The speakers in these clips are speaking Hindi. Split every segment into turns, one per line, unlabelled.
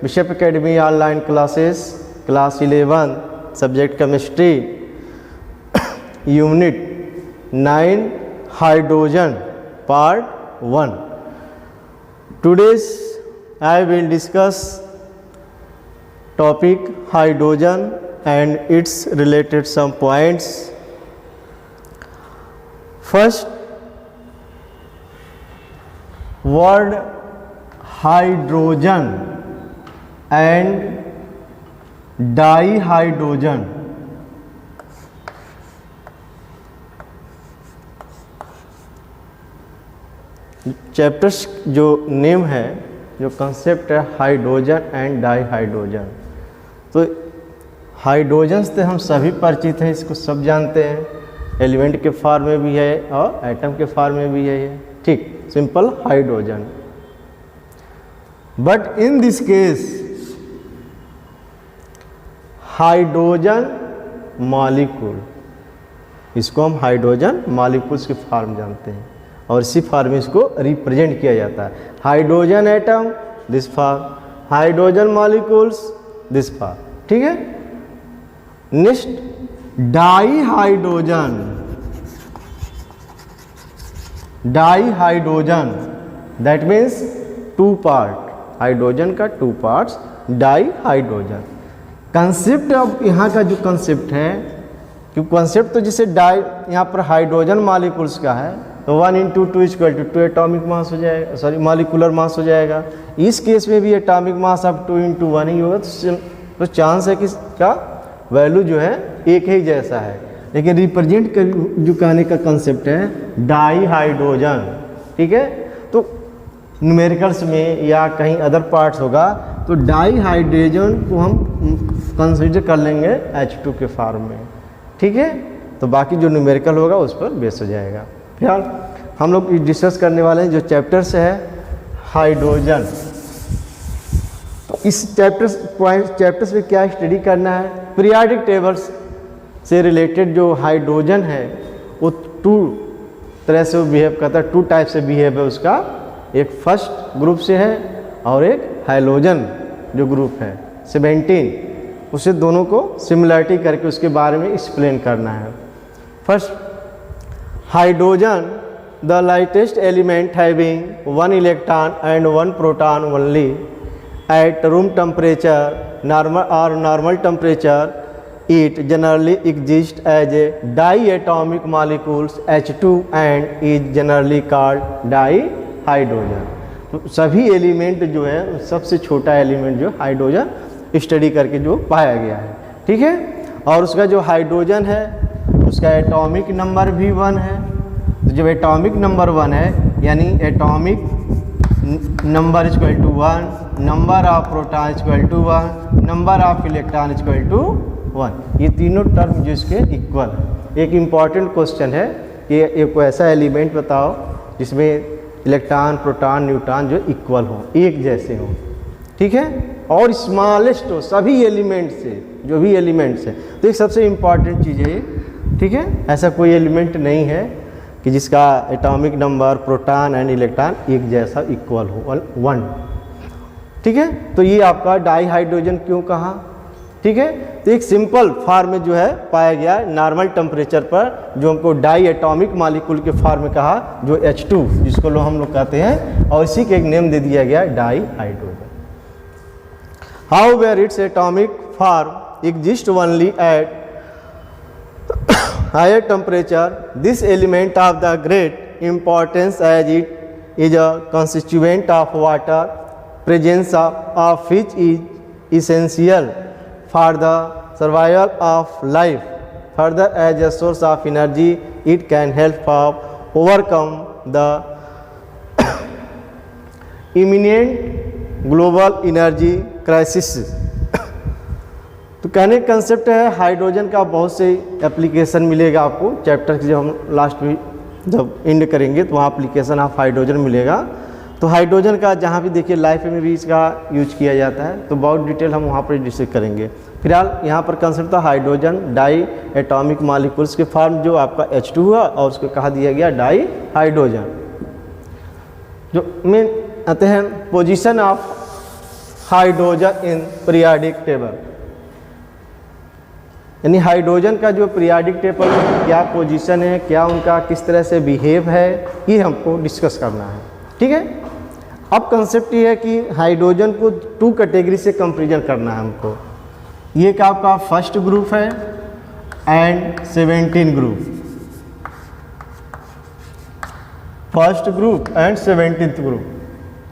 Bishop academy online classes, class 11, subject chemistry, unit 9, hydrogen, part 1. Today's I will discuss topic hydrogen and its related some points. First, word hydrogen and dihydrogen. Chapters जो नेम है, जो कंसेप्ट है हाइड्रोजन एंड डाईहाइड्रोजन. तो हाइड्रोजन से हम सभी परिचित हैं, इसको सब जानते हैं. एलिमेंट के फॉर्म में भी है और एटम के फॉर्म में भी है ये, ठीक, simple hydrogen. But in this case hydrogen molecule, इसको हम हाइड्रोजन मॉलिक्यूल्स के फॉर्म जानते हैं और इसी फॉर्म में इसको रिप्रेजेंट किया जाता है. Hydrogen atom this form, hydrogen molecules this form, ठीक है. Next dihydrogen. Dihydrogen that means 2 part, hydrogen का 2 पार्ट्स, डाईहाइड्रोजन. कंसेप्ट, अब यहाँ का जो कंसेप्ट है, क्योंकि कंसेप्ट तो जैसे डाई यहाँ पर हाइड्रोजन मॉलिक्यूल्स का है, तो 1 × 2 = 2 एटॉमिक मास हो जाएगा, सॉरी मॉलिकुलर मास हो जाएगा. इस केस में भी एटॉमिक मास अब 2 × 1 ही होगा, तो चांस है कि इसका वैल्यू जो है एक ही जैसा है. लेकिन रिप्रेजेंट जो कहने का कंसेप्ट है डाईहाइड्रोजन, ठीक है. तो न्यूमेरिकल्स में या कहीं अदर पार्ट्स होगा तो डाईहाइड्रोजन को हम कंसिडर कर लेंगे H2 के फॉर्म में, ठीक है. तो बाकी जो न्यूमेरिकल होगा उस पर बेस हो जाएगा. फिलहाल हम लोग डिस्कस करने वाले हैं जो चैप्टर्स है हाइड्रोजन. तो इस चैप्टर्स में क्या स्टडी करना है, पीरियोडिक टेबल्स से रिलेटेड जो हाइड्रोजन है वो 2 तरह से बिहेव करता है, 2 टाइप से बिहेव है उसका. एक फर्स्ट ग्रुप से है और एक हैलोजन जो ग्रुप है 17, उसे दोनों को सिमिलरिटी करके उसके बारे में एक्सप्लेन करना है. First, hydrogen, the lightest element having 1 electron and 1 proton only at room temperature, normal temperature, it generally exists as a diatomic molecules H2 and is generally called dihydrogen. तो सभी एलिमेंट जो है, सबसे छोटा एलिमेंट जो हाइड्रोजन स्टडी करके जो पाया गया है, ठीक है. और उसका जो हाइड्रोजन है उसका एटॉमिक नंबर भी 1 है. तो जब एटॉमिक नंबर 1 है यानी atomic number = 1, number of proton = 1, number of electron = 1. ये तीनों टर्म जो इसके इक्वल है. एक इम्पॉर्टेंट क्वेश्चन है कि एक ऐसा एलिमेंट बताओ जिसमें इलेक्ट्रॉन, प्रोटॉन, न्यूट्रॉन जो इक्वल हो, एक जैसे हो, ठीक है, और स्मॉलेस्ट हो सभी एलिमेंट से, जो भी एलिमेंट्स है. तो एक सबसे इम्पॉर्टेंट चीज़ है, ठीक है. ऐसा कोई एलिमेंट नहीं है कि जिसका atomic number, proton and electron एक जैसा इक्वल हो, 1, ठीक है. तो ये आपका डाईहाइड्रोजन क्यों कहा, ठीक है. तो एक सिंपल फॉर्म में जो है पाया गया नॉर्मल टेम्परेचर पर, जो हमको डाई एटॉमिक मॉलिक्यूल के फॉर्म में कहा, जो H2 जिसको हम लोग कहते हैं, और इसी के एक नेम दे दिया गया dihydrogen. However, its atomic form exists only at higher temperature. This element of the great importance as it is a constituent of water, presence of which is essential for the survival of life. Further, as a source of energy, it can help overcome the imminent global energy crisis. तो कहने का कंसेप्ट है हाइड्रोजन का बहुत से एप्लीकेशन मिलेगा आपको चैप्टर की, जब हम लास्ट में जब एंड करेंगे तो वहाँ एप्लीकेशन ऑफ हाइड्रोजन मिलेगा. तो हाइड्रोजन का जहाँ भी देखिए लाइफ में भी इसका यूज किया जाता है, तो बहुत डिटेल हम वहाँ पर डिस्कस करेंगे. फिलहाल यहाँ पर कंसेप्ट था हाइड्रोजन डाई एटॉमिक मॉलिक्यूल्स के फॉर्म जो आपका H2 हुआ और उसको कहा दिया गया डाई हाइड्रोजन. जो मेन आते हैं position of hydrogen in periodic table, यानी हाइड्रोजन का जो पीरियोडिक टेबल में क्या पोजीशन है, क्या उनका किस तरह से बिहेव है, ये हमको डिस्कस करना है। ठीक है, अब कंसेप्ट ये है कि हाइड्रोजन को 2 कैटेगरी से कंपेरिजन करना है हमको। ये क्या आपका फर्स्ट ग्रुप है and 17 group, first group and 17th group,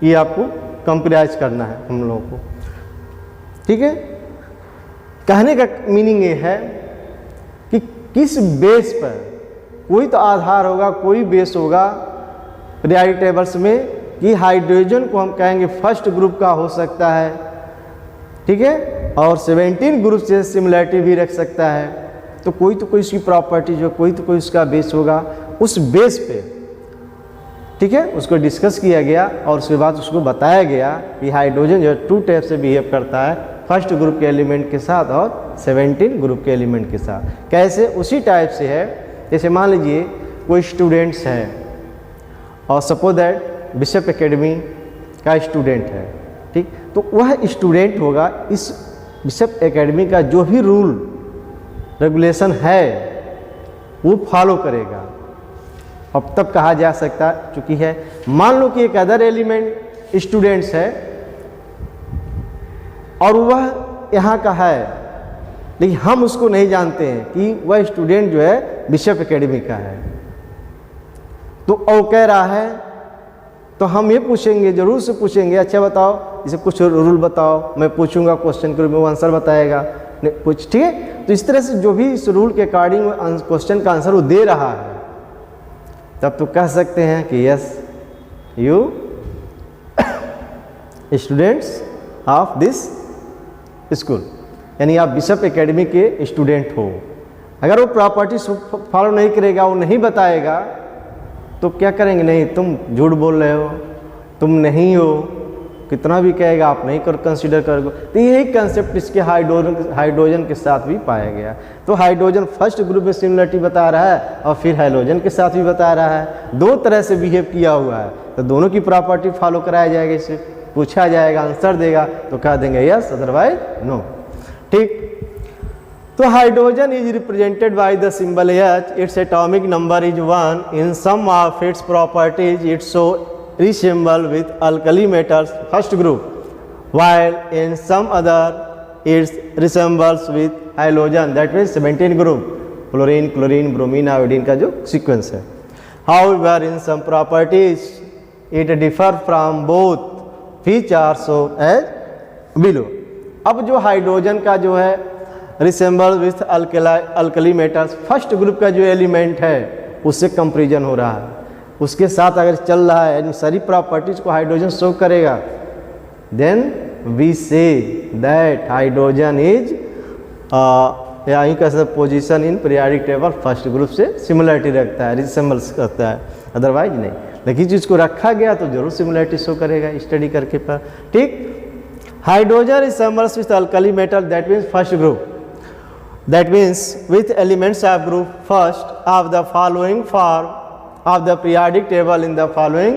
ये आपको कंपेराइज करना है हम लोगों को। ठीक है, कहने का मीनिंग ये है कि किस बेस पर, कोई तो आधार होगा, कोई बेस होगा पीरियोडिक टेबल्स में कि हाइड्रोजन को हम कहेंगे फर्स्ट ग्रुप का हो सकता है। ठीक है, और 17 ग्रुप से सिमिलरिटी भी रख सकता है। तो कोई इसकी प्रॉपर्टी जो कोई तो कोई उसका बेस होगा, उस बेस पे ठीक है उसको डिस्कस किया गया और उसके बाद उसको बताया गया कि हाइड्रोजन जो 2 टाइप से बिहेव करता है, फर्स्ट ग्रुप के एलिमेंट के साथ और 17 ग्रुप के एलिमेंट के साथ। कैसे? उसी टाइप से है, जैसे मान लीजिए कोई स्टूडेंट्स है और सपोज दैट बिशप एकेडमी का स्टूडेंट है, ठीक, तो वह स्टूडेंट होगा इस बिशप एकेडमी का जो भी रूल रेगुलेशन है वो फॉलो करेगा। अब तब कहा जा सकता चूँकि है, मान लो कि एक अदर एलिमेंट स्टूडेंट्स है और वह यहाँ का है, लेकिन हम उसको नहीं जानते हैं कि वह स्टूडेंट जो है बिशप एकेडमी का है, तो वो कह रहा है, तो हम ये पूछेंगे, जरूर से पूछेंगे, अच्छा बताओ इसे कुछ रूल बताओ, मैं पूछूंगा क्वेश्चन के रूप में, वो आंसर बताएगा कुछ। ठीक है, तो इस तरह से जो भी इस रूल के अकॉर्डिंग क्वेश्चन का आंसर वो दे रहा है, तब तो कह सकते हैं कि yes you students of this school, यानी आप बिशप एकेडमी के स्टूडेंट हो। अगर वो प्रॉपर्टी फॉलो नहीं करेगा, वो नहीं बताएगा, तो क्या करेंगे? नहीं, तुम झूठ बोल रहे हो, तुम नहीं हो, कितना भी कहेगा आप नहीं कंसीडर करोगे। तो यही कंसेप्ट इसके हाइड्रोजन के साथ भी पाया गया। तो हाइड्रोजन फर्स्ट ग्रुप में सिमिलरिटी बता रहा है और फिर हाइड्रोजन के साथ भी बता रहा है, 2 तरह से बिहेव किया हुआ है, तो दोनों की प्रॉपर्टी फॉलो कराया जाएगा। इसे पूछा जाएगा, आंसर देगा तो कह देंगे यस, अदरवाइज नो। ठीक, तो hydrogen is represented by the symbol H, its atomic number is 1, in some of its properties it show resemble with alkali metals first group, while in some other it resembles with halogen, that means 17 group, chlorine, chlorine, bromine, iodine का जो sequence है। However, in some properties it differ from both, which are shown as below। अब जो हाइड्रोजन का जो है resemble with alkali metals first group का जो एलिमेंट है उससे कंपेरिजन हो रहा है, उसके साथ अगर चल रहा है, यानी सारी प्रॉपर्टीज को हाइड्रोजन शो करेगा, then we say that hydrogen is यहीं का position in periodic table first group से सिमिलरिटी रखता है, रिसेम्बल्स करता है, अदरवाइज नहीं। लेकिन जिसको रखा गया तो जरूर सिमिलरिटी शो करेगा स्टडी करके पर। ठीक, hydrogen resembles with alkali metal, that means first group, that means with elements of group first of the following form of the periodic table in the following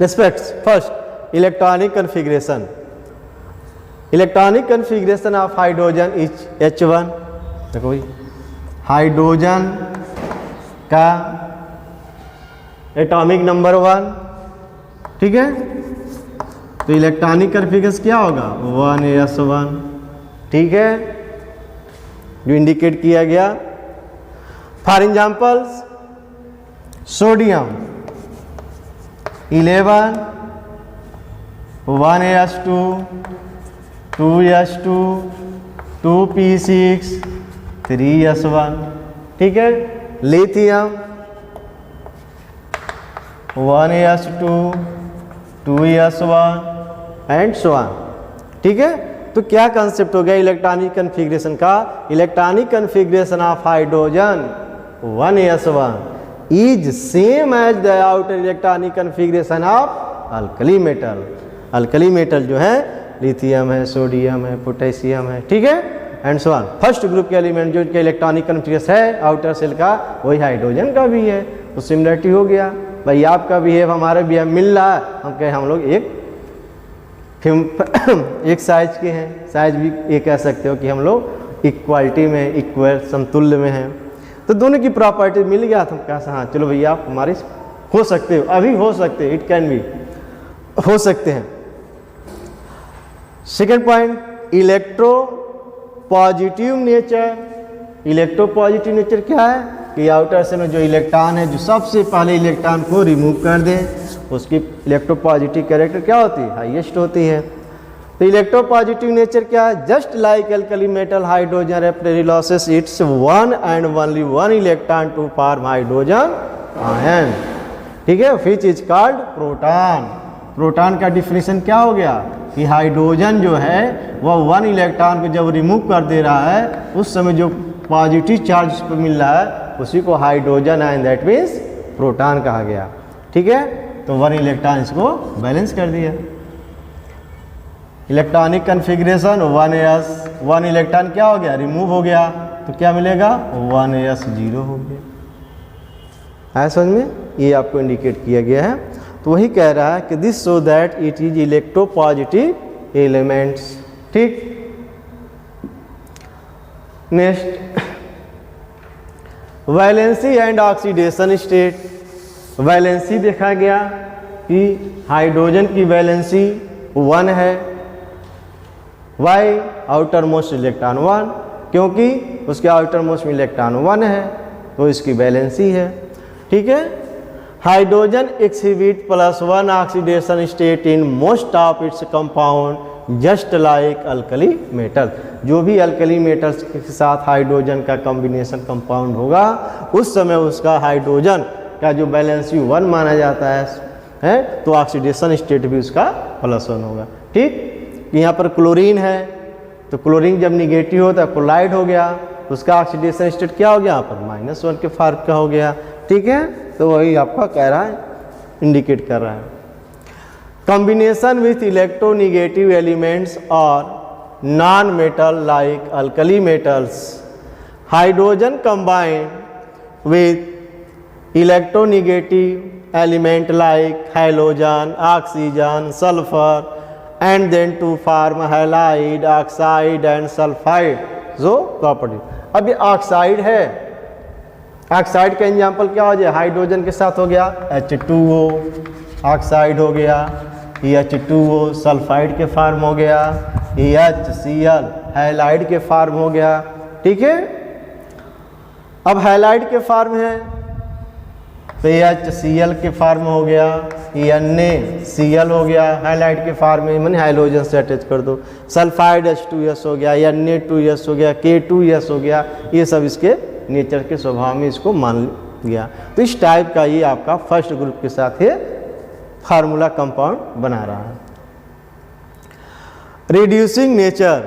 respects. First, electronic configuration. Electronic configuration of hydrogen is H1। देखो भाई, हाइड्रोजन का एटॉमिक नंबर 1, ठीक है, तो इलेक्ट्रॉनिक कन्फिगरेशन क्या होगा? 1s1, ठीक है, जो इंडिकेट किया गया। For examples, sodium 11, 1s2, 2s2, 2p6, 3s1, ठीक है। Lithium 1s2, 2s1 and so on, ठीक है। तो क्या कंसेप्ट हो गया इलेक्ट्रॉनिक कन्फिग्रेशन का? Electronic configuration of hydrogen 1s1 is same as the outer electronic configuration of alkali metal। Alkali metal जो है लिथियम है, सोडियम है, पोटेशियम है, ठीक है, and so on. First group के एलिमेंट जो इलेक्ट्रॉनिक कन्फिग्रेशन है आउटर सेल का, वही हाइड्रोजन का भी है, तो सिमिलरिटी हो गया। भाई आपका भी है, हमारा भी है, मिल रहा है, हम कहें हम लोग एक फिर एक साइज के हैं, साइज भी ये कह सकते हो कि हम लोग इक्वालिटी में, इक्वल समतुल्य में हैं। तो दोनों की प्रॉपर्टी मिल गया तो कहा हाँ चलो भैया आप हमारे हो सकते हो, अभी हो सकते हैं, इट कैन बी, हो सकते हैं। Second point, electro positive nature. Electro positive nature क्या है कि आउटर से में जो इलेक्ट्रॉन है, जो सबसे पहले इलेक्ट्रॉन को रिमूव कर दें, उसकी इलेक्ट्रो पॉजिटिव कैरेक्टर क्या होती है, हाईएस्ट होती है। तो इलेक्ट्रो पॉजिटिव नेचर क्या है, just like alkali metal hydrogen reparatory losses it's one and only one electron to form hydrogen ion, ठीक है, which is called proton. Proton का डिफिनेशन क्या हो गया कि हाइड्रोजन जो है वह वन इलेक्ट्रॉन को जब रिमूव कर दे रहा है, उस समय जो पॉजिटिव चार्ज पर मिल रहा है उसी को hydrogen ion, that means proton कहा गया, ठीक है। तो वन इलेक्ट्रॉन इसको बैलेंस कर दिया। Electronic configuration 1s, one electron क्या हो गया, रिमूव हो गया, तो क्या मिलेगा 1s 0 हो गया। है समझ में, ये आपको इंडिकेट किया गया है। तो वही कह रहा है कि this so that it is electro positive elements, ठीक। Next, valency and oxidation state. Valency देखा गया कि हाइड्रोजन की वैलेंसी 1 है, वाई आउटर मोस्ट इलेक्ट्रॉन 1, क्योंकि उसके आउटर मोस्ट में इलेक्ट्रॉन 1 है तो इसकी वैलेंसी है, ठीक है। Hydrogen exhibit +1 oxidation state in most of its compound just like alkali metal. जो भी अल्कली मेटल्स के साथ हाइड्रोजन का कॉम्बिनेशन कंपाउंड होगा, उस समय उसका हाइड्रोजन का जो वैलेंसी 1 माना जाता है तो ऑक्सीडेशन स्टेट भी उसका +1 होगा, ठीक। यहाँ पर क्लोरीन है, तो क्लोरीन जब निगेटिव होता है क्लोराइड हो गया, उसका ऑक्सीडेशन स्टेट क्या हो गया, यहाँ पर -1 के फॉर्म का हो गया, ठीक है। तो वही आपका कह रहा है, इंडिकेट कर रहा है। कॉम्बिनेशन विथ इलेक्ट्रोनिगेटिव एलिमेंट्स और non metal like alkali metals, hydrogen combined with electronegative element like halogen, oxygen, sulphur and then to form halide, oxide and sulfide जो प्रॉपर्टी। अब ये ऑक्साइड है, ऑक्साइड का एग्जाम्पल क्या हो जाए, हाइड्रोजन के साथ हो गया H2O, ऑक्साइड हो गया, ये H2O सल्फाइड के फॉर्म हो गया, ये HCl हैलाइड के फॉर्म हो गया, ठीक है। अब हैलाइड के फॉर्म है तो ये HCl के फॉर्म हो गया, ये NaCl हो गया, हाइलाइट के फॉर्म में मैंने हाइड्रोजन से अटैच कर दो, सल्फाइड H2S हो गया, Na2S हो गया, K2S हो गया, ये सब इसके नेचर के स्वभाव में इसको मान गया। तो इस टाइप का ये आपका फर्स्ट ग्रुप के साथ ये फार्मूला कंपाउंड बना रहा है। Reducing nature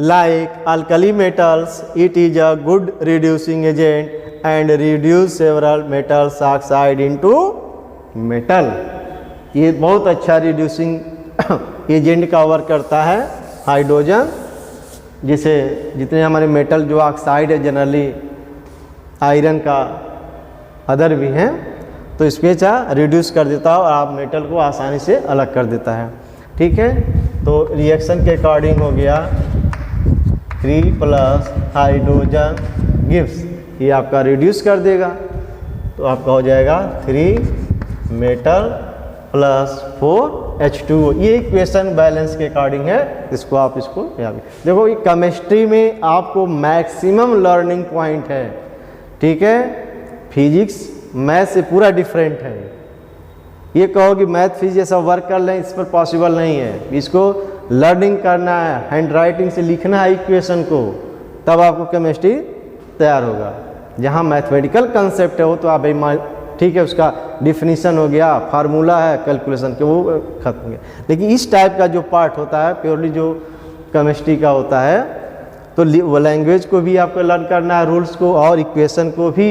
like alkali metals, it is a good reducing agent and reduce several metals oxide into metal। ये बहुत अच्छा रिड्यूसिंग एजेंट का वर्क करता है हाइड्रोजन, जिसे जितने हमारे मेटल जो ऑक्साइड है जनरली आयरन का अदर भी हैं, तो इसमें रिड्यूस कर देता है और आप मेटल को आसानी से अलग कर देता है, ठीक है। तो रिएक्शन के अकॉर्डिंग हो गया 3+ हाइड्रोजन गिव्स, ये आपका रिड्यूस कर देगा, तो आपका हो जाएगा 3 मेटल + 4 H2O। ये इक्वेशन बैलेंस के अकॉर्डिंग है, इसको आप इसको याद देखो। ये केमिस्ट्री में आपको मैक्सिमम लर्निंग पॉइंट है, ठीक है। फिजिक्स मैथ से पूरा डिफरेंट है। ये कहो कि मैथ फिजिक्स जैसा वर्क कर लें, इस पर पॉसिबल नहीं है। इसको लर्निंग करना है, हैंड राइटिंग से लिखना है इक्वेशन को, तब आपको केमिस्ट्री तैयार होगा। जहाँ मैथमेटिकल कंसेप्ट है वो तो आप ठीक है, उसका डिफिनीशन हो गया, फार्मूला है कैलकुलेशन के, वो खत्म हो गया। लेकिन इस टाइप का जो पार्ट होता है प्योरली जो केमिस्ट्री का होता है, तो वो लैंग्वेज को भी आपको लर्न करना है, रूल्स को और इक्वेशन को भी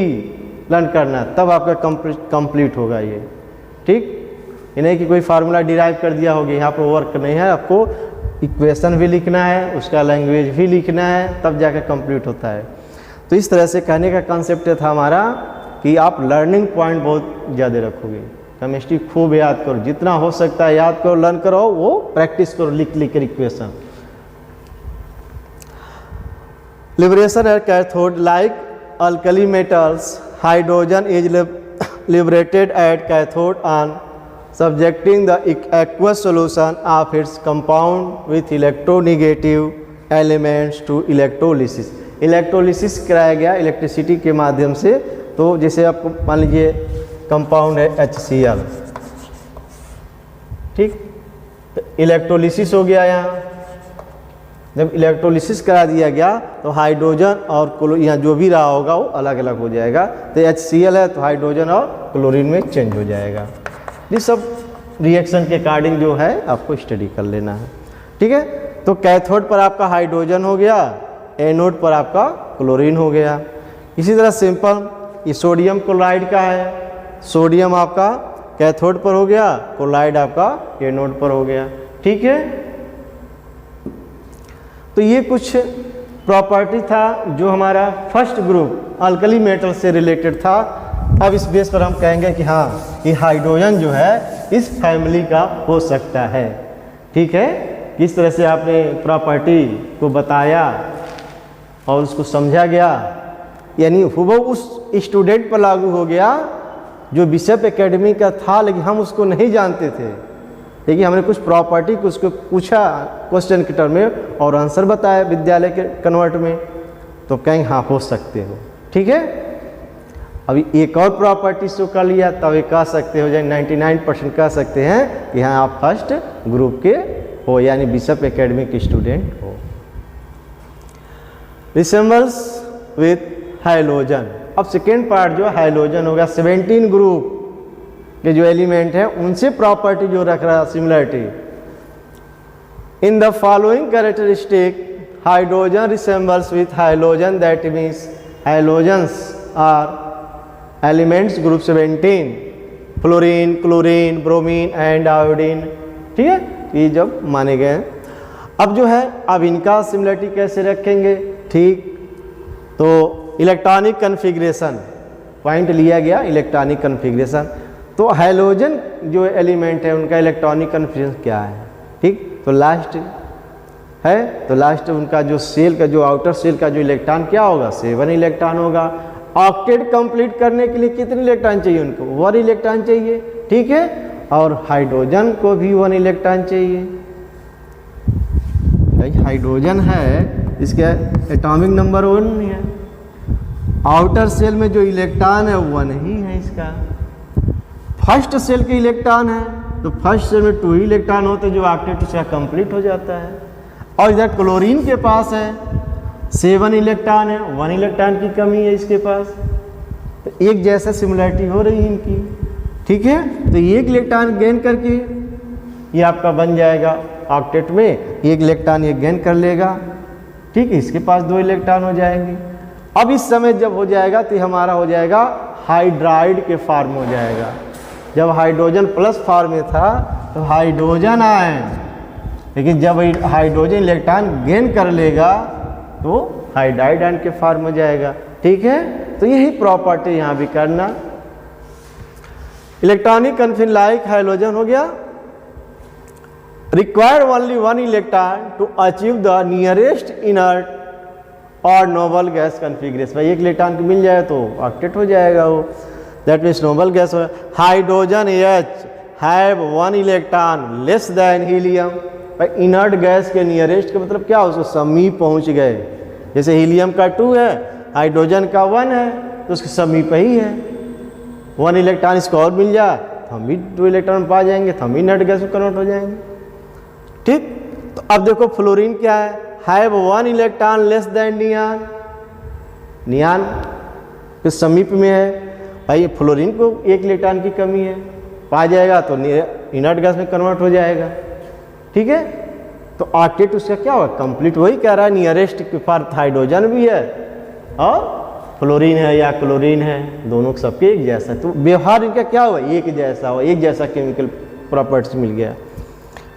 लर्न करना है, तब आपका कंप्लीट होगा ये, ठीक। ये नहीं कि कोई फार्मूला डिराइव कर दिया होगा, यहाँ पर वर्क नहीं है, आपको इक्वेशन भी लिखना है, उसका लैंग्वेज भी लिखना है, तब जाकर कंप्लीट होता है। तो इस तरह से कहने का कॉन्सेप्ट था हमारा कि आप लर्निंग पॉइंट बहुत ज़्यादा रखोगे, केमिस्ट्री खूब याद करो, जितना हो सकता है याद करो, लर्न करो, वो प्रैक्टिस करो, लिख लिख कर equation. Liberation at cathode like alkali metals, hydrogen is liberated at cathode on subjecting the aqueous solution of its compound with electronegative elements to electrolysis। Electrolysis कराया गया इलेक्ट्रिसिटी के माध्यम से। तो जैसे आपको मान लीजिए कंपाउंड है HCl, ठीक, तो इलेक्ट्रोलिसिस हो गया। यहाँ जब इलेक्ट्रोलिसिस करा दिया गया तो हाइड्रोजन और यहाँ जो भी रहा होगा वो अलग अलग हो जाएगा। तो HCl है तो हाइड्रोजन और क्लोरीन में चेंज हो जाएगा। ये सब रिएक्शन के अकॉर्डिंग जो है आपको स्टडी कर लेना है, ठीक है। तो कैथोड पर आपका हाइड्रोजन हो गया, एनोड पर आपका क्लोरीन हो गया। इसी तरह सिंपल ये सोडियम क्लोराइड का है, सोडियम आपका कैथोड पर हो गया, क्लोराइड आपका एनोड पर हो गया, ठीक है। तो ये कुछ प्रॉपर्टी था जो हमारा फर्स्ट ग्रुप अल्कली मेटल से रिलेटेड था। अब इस बेस पर हम कहेंगे कि हाँ ये हाइड्रोजन जो है इस फैमिली का हो सकता है, ठीक है। किस तरह से आपने प्रॉपर्टी को बताया और उसको समझा गया, यानी वो उस स्टूडेंट पर लागू हो गया जो बिशप एकेडमी का था, लेकिन हम उसको नहीं जानते थे। देखिए हमने कुछ प्रॉपर्टी को उसको पूछा क्वेश्चन के टर्म में और आंसर बताया विद्यालय के कन्वर्ट में, तो कहेंगे हाँ हो सकते हो, ठीक है। अभी एक और प्रॉपर्टी शो कर लिया तब ये कह सकते हो, यानी 99% कह सकते हैं कि हाँ आप फर्स्ट ग्रुप के हो, यानी बिशप एकेडमी के स्टूडेंट हो। Resembles with hydrogen. अब सेकेंड पार्ट जो हाइड्रोजन होगा, 17 ग्रुप के जो एलिमेंट है उनसे प्रॉपर्टी जो रख रहा है similarity. In the following characteristic hydrogen resembles with hydrogen, that means hydrogens are elements group 17, fluorine, chlorine, bromine and iodine, ठीक है। ये जब माने गए। अब जो है अब इनका सिमिलरिटी कैसे रखेंगे, ठीक, तो इलेक्ट्रॉनिक कन्फिग्रेशन पॉइंट लिया गया, इलेक्ट्रॉनिक कन्फिग्रेशन। तो हाइड्रोजन जो एलिमेंट है उनका इलेक्ट्रॉनिक कन्फिग्रेशन क्या है, ठीक, तो लास्ट है, तो लास्ट उनका जो सेल का जो आउटर सेल का जो इलेक्ट्रॉन क्या होगा, 7 इलेक्ट्रॉन होगा। ऑक्टेट कंप्लीट करने के लिए कितने इलेक्ट्रॉन चाहिए उनको, 1 इलेक्ट्रॉन चाहिए, ठीक है। और हाइड्रोजन को भी 1 इलेक्ट्रॉन चाहिए। हाइड्रोजन है इसका एटॉमिक नंबर 1 है, आउटर सेल में जो इलेक्ट्रॉन है 1 ही है इसका। फर्स्ट सेल के इलेक्ट्रॉन है तो फर्स्ट सेल में 2 ही इलेक्ट्रॉन होते जो ऑक्टेट उसका कंप्लीट हो जाता है। और इधर क्लोरीन के पास है 7 इलेक्ट्रॉन है, 1 इलेक्ट्रॉन की कमी है इसके पास। तो एक जैसा सिमिलरिटी हो रही है इनकी, ठीक है। तो 1 इलेक्ट्रॉन गेन करके ये आपका बन जाएगा ऑक्टेट में, 1 इलेक्ट्रॉन ये गेन कर लेगा, ठीक है। इसके पास 2 इलेक्ट्रॉन हो जाएंगे। अब इस समय जब हो जाएगा तो हमारा हो जाएगा हाइड्राइड के फॉर्म हो जाएगा। जब हाइड्रोजन प्लस फॉर्म में था तो हाइड्रोजन आए, लेकिन जब हाइड्रोजन इलेक्ट्रॉन गेन कर लेगा तो हाइड्राइड आयन के फॉर्म हो जाएगा, ठीक है। तो यही प्रॉपर्टी यहाँ भी करना। इलेक्ट्रॉनिक कन्फिन लाइक हाइड्रोजन हो गया, require only 1 electron to achieve the nearest inert और नोबल गैस कन्फिग्रेशन। भाई 1 इलेक्ट्रॉन मिल जाए तो ऑक्टेट हो जाएगा वो, दैट मीन्स नोबल गैस हो। Hydrogen H have 1 electron less than helium. भाई इनर्ट गैस के नियरेस्ट का मतलब क्या, उसको समीप पहुंच गए। जैसे हीलियम का 2 है, हाइड्रोजन का 1 है, तो उसके समीप ही है। 1 इलेक्ट्रॉन इसको और मिल जाए तो हम भी 2 इलेक्ट्रॉन पा जाएंगे, तो हम भी इनर्ट गैस में कन्वर्ट हो जाएंगे, ठीक। तो अब देखो फ्लोरीन क्या है, हैव 1 इलेक्ट्रॉन लेस देन नियान, नियान के समीप में है। भाई फ्लोरीन को 1 इलेक्ट्रॉन की कमी है, पा जाएगा तो इनर्ट गैस में कन्वर्ट हो जाएगा, ठीक है। तो ऑक्टेट उसका क्या होगा, कंप्लीट। वही कह रहा है नियरेस्ट के पास हाइड्रोजन भी है और फ्लोरीन है या क्लोरीन है, दोनों सबके एक जैसा। तो व्यवहार इनका क्या हुआ, एक जैसा हुआ, एक जैसा केमिकल प्रॉपर्टीज मिल गया,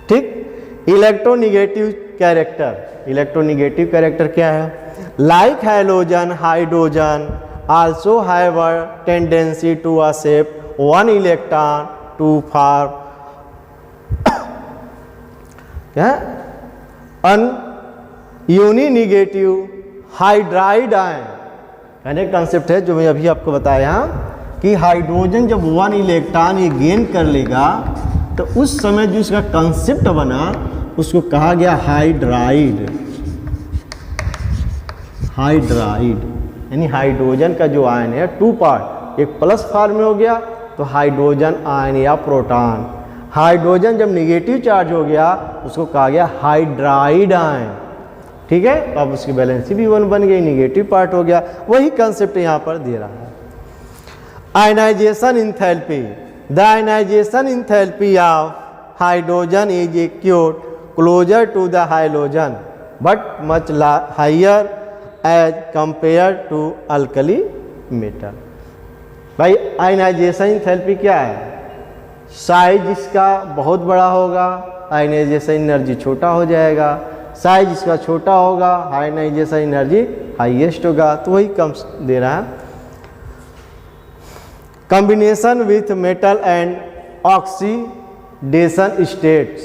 ठीक। इलेक्ट्रोनिगेटिव कैरेक्टर, इलेक्ट्रोनिगेटिव कैरेक्टर क्या है, like hydrogen, hydrogen also have a tendency to accept 1 electron to form क्या an uni negative hydride ion. कहने का कंसेप्ट है जो मैं अभी आपको बताया कि हाइड्रोजन जब 1 इलेक्ट्रॉन ये गेन कर लेगा तो उस समय जो इसका कंसेप्ट बना उसको कहा गया हाइड्राइड। हाइड्राइड यानी हाइड्रोजन का जो आयन है 2 पार्ट, एक प्लस फॉर्म में हो गया तो हाइड्रोजन आयन या प्रोटॉन। हाइड्रोजन जब निगेटिव चार्ज हो गया उसको कहा गया हाइड्राइड आयन। ठीक है, तो अब उसकी वैलेंसी भी 1 बन गई, निगेटिव पार्ट हो गया। वही कंसेप्ट यहाँ पर दे रहा है। Ionization enthalpy, the ionization enthalpy of hydrogen is acute closer to the hydrogen but much higher as compare to alkali metal. भाई आयनाइजेशन इंथैल्पी क्या है? साइज इसका बहुत बड़ा होगा, आयनाइजेशन एनर्जी छोटा हो जाएगा। साइज इसका छोटा होगा, आयनाइजेशन एनर्जी हाईएस्ट होगा। तो वही कम दे रहा है। Combination with metal and oxidation states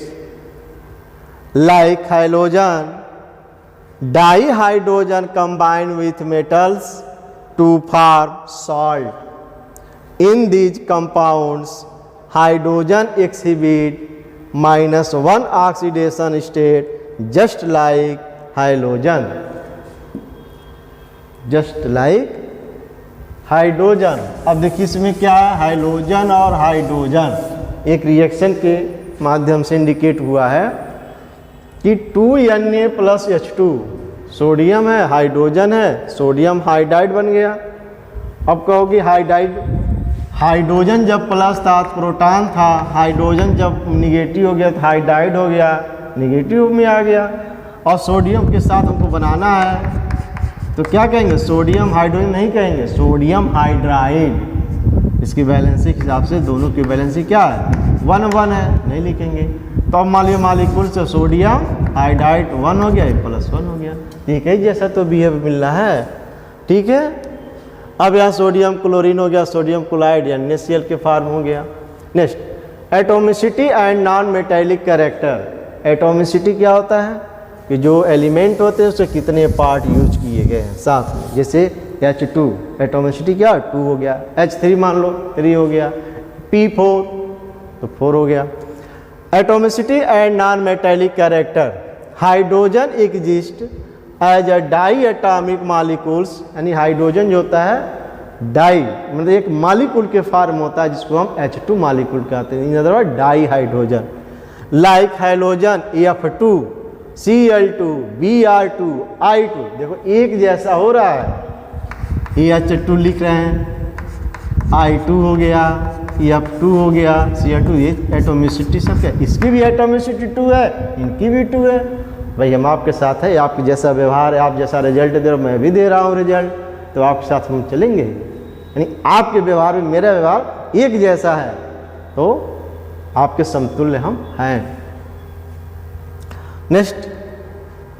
like hydrogen dihydrogen combine with metals to form salt. In these compounds hydrogen exhibit -1 oxidation state just like halogen, just like hydrogen. अब देखिए इसमें क्या है, हाइड्रोजन और हाइड्रोजन एक रिएक्शन के माध्यम से इंडिकेट हुआ है कि 2Na+H2 सोडियम है, हाइड्रोजन है, सोडियम हाइड्राइड बन गया। अब कहो कि हाइड्रोजन जब प्लस था तो प्रोटॉन था, हाइड्रोजन जब निगेटिव हो गया तो हाइड्राइड हो गया, निगेटिव में आ गया। और सोडियम के साथ हमको बनाना है तो क्या कहेंगे, सोडियम हाइड्रोजन नहीं कहेंगे, सोडियम हाइड्राइड। इसकी वैलेंसी के हिसाब से दोनों की वैलेंसी क्या है, 1 है, नहीं लिखेंगे। तो अब मान लिया मालिक्यूल से सोडियम हाइड्राइड 1 हो गया, +1 हो गया। ठीक है, जैसा तो बिहेव मिल रहा है। ठीक है, अब यहाँ सोडियम क्लोरीन हो गया, सोडियम क्लोराइड या NaCl के फॉर्म हो गया। Next, atomicity and non metallic character. Atomicity क्या होता है कि जो एलिमेंट होते हैं उससे कितने पार्ट यूज किए गए हैं साथ में। जैसे H2 एटोमिसिटी क्या 2 हो गया, H3 मान लो 3 हो गया, P4 तो 4 हो गया। Atomicity and non metallic character. Hydrogen exist as a di atomic molecules, यानी हाइड्रोजन जो होता है डाई मतलब एक मॉलिक्यूल के फॉर्म होता है जिसको हम H2 मॉलिक्यूल कहते हैं। In other word di hydrogen. Like hydrogen F2 Cl2 Br2 I2, देखो एक जैसा हो रहा है। ये H2 लिख रहे हैं, I2 हो गया, F2 हो गया, Cl2। ये एटोमिसिटी सब क्या, इसकी भी एटोमिसिटी 2 है, इनकी भी 2 है। भाई हम आपके साथ है, आपके जैसा व्यवहार है, आप जैसा रिजल्ट दे रहे हो मैं भी दे रहा हूँ रिजल्ट, तो आपके साथ हम चलेंगे। यानी आपके व्यवहार में मेरा व्यवहार एक जैसा है तो आपके समतुल्य हम हैं। Next,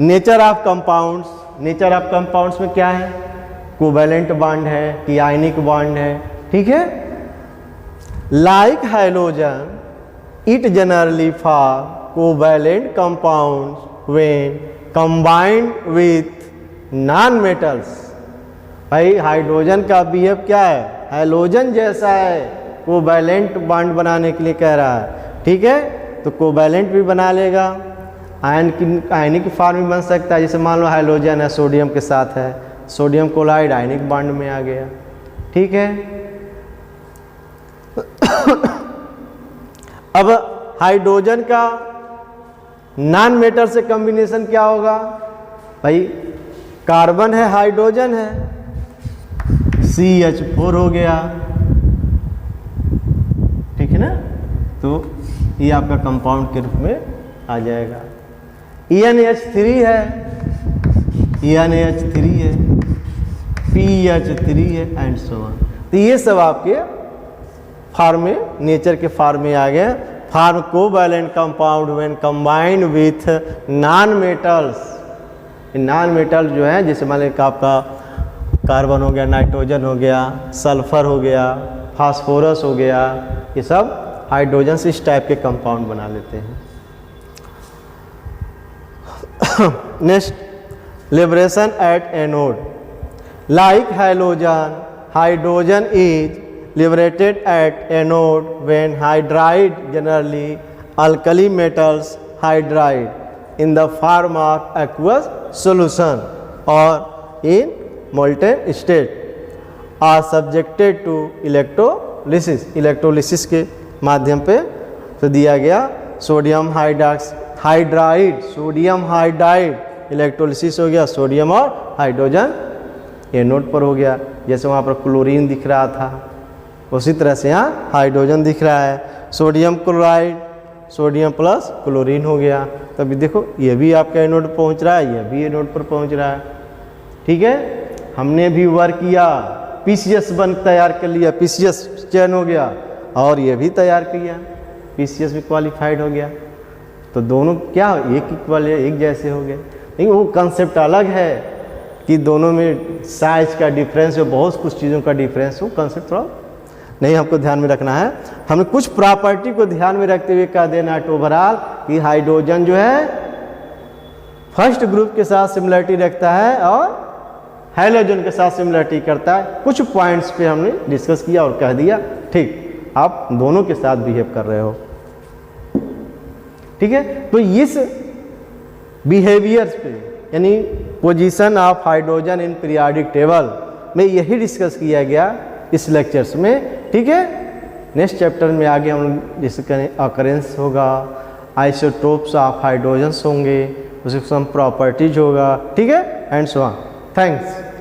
nature of compounds. Nature of compounds में क्या है, कोवैलेंट बॉन्ड है कि आयनिक बॉन्ड है। ठीक है, like hydrogen it generally form covalent compounds when combined with non metals। भाई हाइड्रोजन का बिहेव क्या है, हाइड्रोजन जैसा है, कोवैलेंट बॉन्ड बनाने के लिए कह रहा है। ठीक है, तो कोवैलेंट भी बना लेगा, आयनिक फॉर्म भी बन सकता है। जैसे मान लो हाइड्रोजन है, सोडियम के साथ है, सोडियम क्लोराइड आयनिक बॉन्ड में आ गया। ठीक है, अब हाइड्रोजन का नॉन मेटल से कॉम्बिनेशन क्या होगा, भाई कार्बन है, हाइड्रोजन है, CH4 हो गया। ठीक है ना, तो ये आपका कंपाउंड के रूप में आ जाएगा। NH3 है, NH3 है, PH3 है एंड सो ऑन। तो ये सब आपके फॉर्म में, नेचर के फॉर्म में आ गए। Form covalent compound when combined with non metals. Non metal जो है जैसे मान लीजिए आपका कार्बन हो गया, नाइट्रोजन हो गया, सल्फर हो गया, फास्फोरस हो गया, ये सब हाइड्रोजन से इस टाइप के कंपाउंड बना लेते हैं। Next, liberation at anode. Like halogen, hydrogen is liberated at anode when hydride, generally alkali metals hydride in the form of aqueous solution or in molten state are subjected to electrolysis। Electrolysis के माध्यम पे तो दिया गया sodium hydride, sodium hydride electrolysis हो गया, सोडियम और हाइड्रोजन एनोड पर हो गया। जैसे वहाँ पर क्लोरीन दिख रहा था उसी तरह से यहाँ हाइड्रोजन दिख रहा है, sodium chloride, sodium plus chlorine हो गया। तभी देखो ये भी आपका एनोड पर पहुँच रहा है, यह भी एनोड पर पहुँच रहा है। ठीक है, हमने भी वर्क किया, पीसीएस बन तैयार कर लिया, पीसीएस चयन हो गया और ये भी तैयार किया, पीसीएस भी क्वालिफाइड हो गया। तो दोनों क्या एक इक्वल है, एक जैसे हो गए। लेकिन वो कंसेप्ट अलग है कि दोनों में साइज का डिफरेंस है, बहुत कुछ चीज़ों का डिफरेंस हो, कंसेप्ट थोड़ा नहीं हमको ध्यान में रखना है। हमें कुछ प्रॉपर्टी को ध्यान में रखते हुए कह देना है ओवरऑल कि हाइड्रोजन जो है फर्स्ट ग्रुप के साथ सिमिलरिटी रखता है और हैलोजन के साथ सिमिलरिटी करता है। कुछ पॉइंट्स पे हमने डिस्कस किया और कह दिया ठीक आप दोनों के साथ बिहेव कर रहे हो। ठीक है, तो इस बिहेवियर्स पे यानी position of hydrogen in periodic table में यही डिस्कस किया गया इस लेक्चर्स में। ठीक है, नेक्स्ट चैप्टर में आगे हम डिस्कस करें अकरेंस होगा, आइसोटोप्स ऑफ हाइड्रोजन्स होंगे, उसके सम प्रॉपर्टीज होगा। ठीक है, एंड सो ऑन। थैंक्स।